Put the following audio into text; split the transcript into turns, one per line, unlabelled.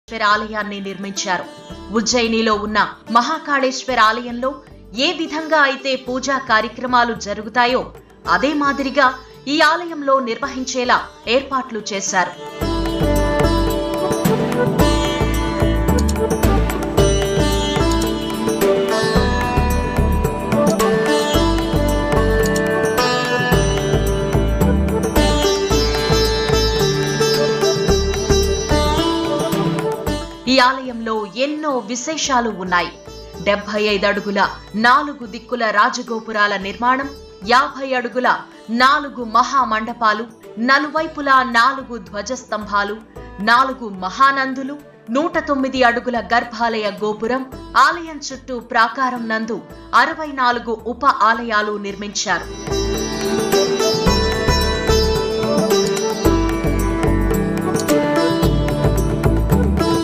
మహాకాళేశ్వర ఆలయాన్ని నిర్మించారు. ఉజ్జయినిలో ఉన్న మహాకాళేశ్వర ఆలయంలో ఏ విధంగా అయితే పూజా కార్యక్రమాలు జరుగుతాయో అదే మాదిరిగా ఈ ఆలయంలో నిర్వహించేలా ఏర్పాట్లు చేశారు. ఈ ఆలయంలో ఎన్నో విశేషాలు ఉన్నాయి. 75 అడుగుల 4 దిక్కుల రాజగోపురాల నిర్మాణం, 50 అడుగుల 4 మహామండపాలు, నలువైపులా 4 ధ్వజస్తంభాలు, 4 మహానందులు, 109 అడుగుల గర్భాలయ గోపురం, ఆలయం చుట్టూ ప్రాకారం నందు 64 ఉప ఆలయాలు నిర్మించారు.